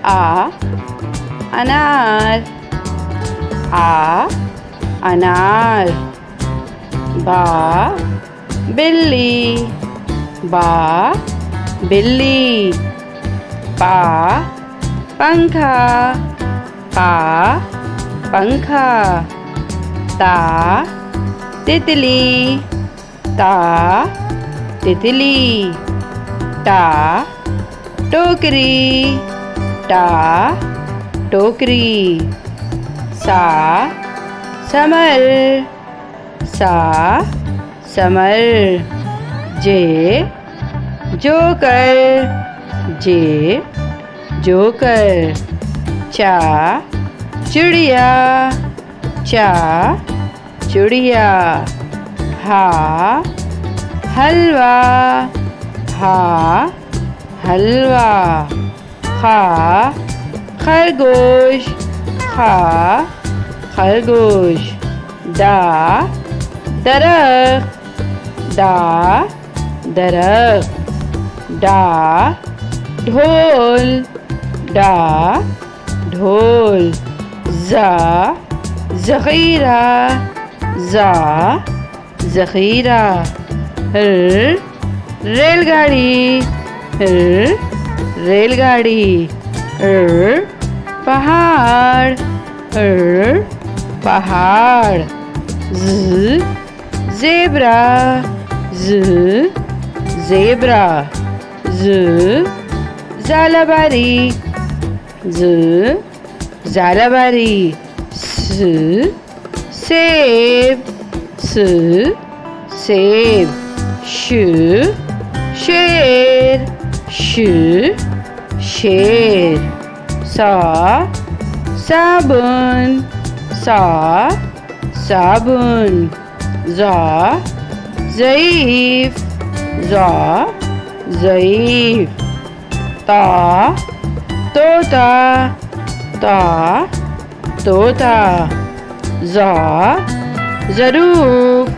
आ अनार, आ अनार। बा बिल्ली, बा बिल्ली। पा पंखा, पा पंखा। ता तितली, ता तितली। टा टोकरी, टा टोकरी। सा समर, सा समर। जे जोकर, जे जोकर। चा चिड़िया, चा चिड़िया। हा हलवा, हा हलवा। खा खरगोश, खा खरगोश। दा दरख्त, दा दरख्त। डा ढोल, डा ढोल। जा ज़ख़ीरा, जा ज़ख़ीरा। रेलगाड़ी, रेलगाड़ी। पहाड़, पहाड़। Zebra, zebra. ज़ालाबारी, ज़ालाबारी। सेब, सेब। शेर, शेर। साबुन, साबुन। ज़ईफ़, ज़ईफ़। तोता, तोता। ज़रूफ़,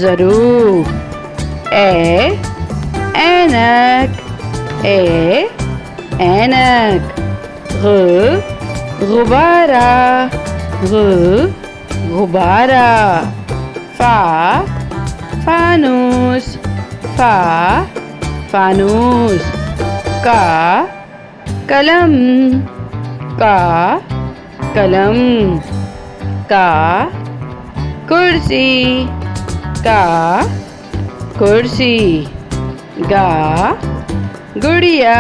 ज़रूफ़। ऐनक, ऐनक। गुब्बारा, गुब्बारा। फानूस, फानूस। कलम, कलम। कुर्सी, कुर्सी। गुड़िया,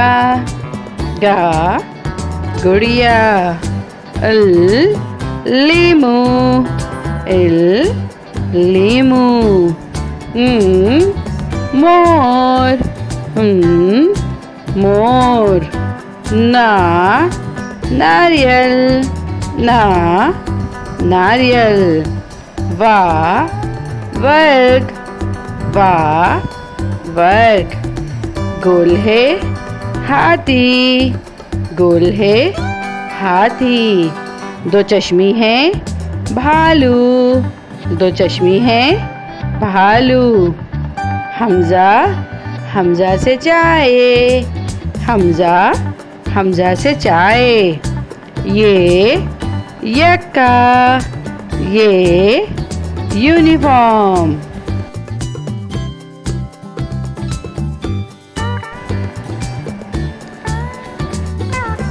गुड़िया। लीमू, लीमू। मोर, मोर। नारियल, नारियल। वर्ग, वर्ग। गोल है हाथी, गोल है हाथी। दो चश्मी है भालू, दो चश्मी है भालू। हमजा, हमजा से चाय, हमजा, हमजा से चाय। ये यक्का, ये uniform.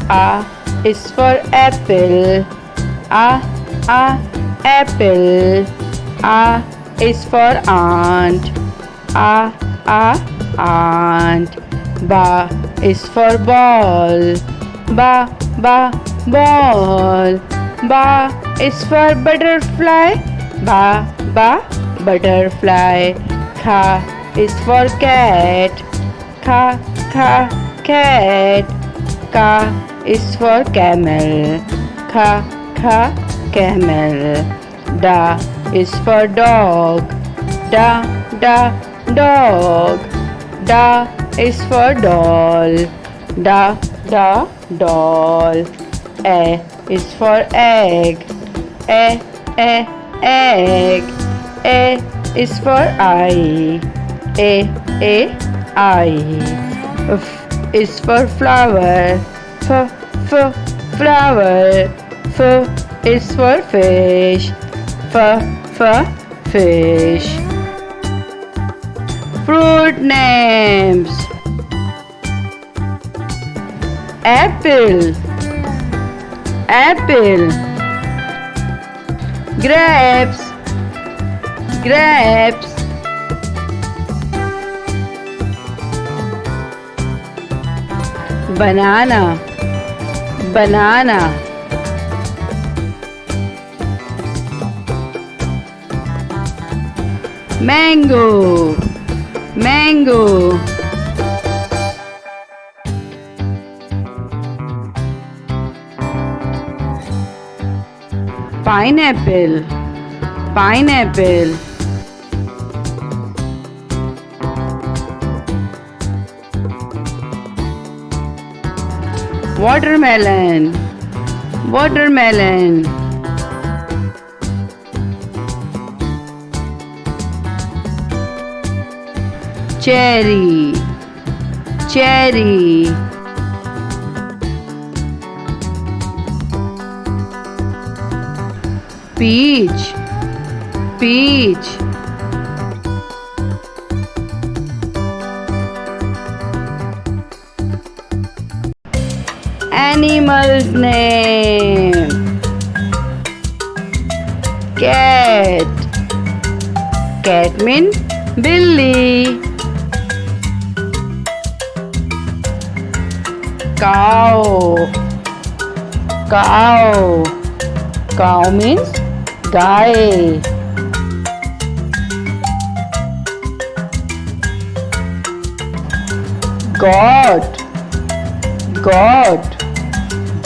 A is for apple, apple. A is for aunt, aunt. Ba is for ball, ball. Ba is for butterfly, butterfly. Kha is for cat, cat. Ka is for camel, camel. Da is for dog, dog. Da is for doll, doll. A is for egg, egg. A is for eye, eye. F is for flower. Flower. F is for fish. Fish. Fruit names. Apple. Grapes. Banana. Mango. Pineapple. Watermelon. Cherry. Peach. Animal's name. Cat means Billy. Cow means guy.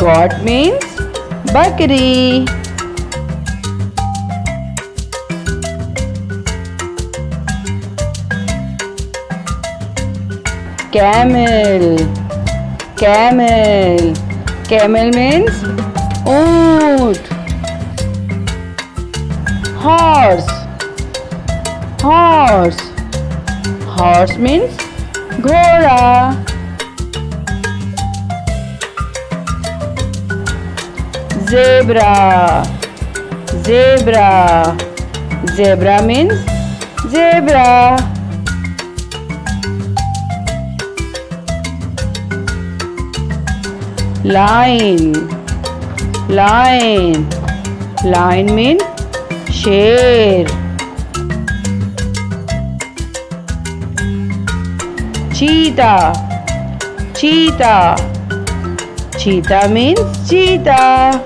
Goat means bakri. Camel means oot. Horse means ghoda. Zebra means zebra. Lion means sher. Cheetah means cheetah.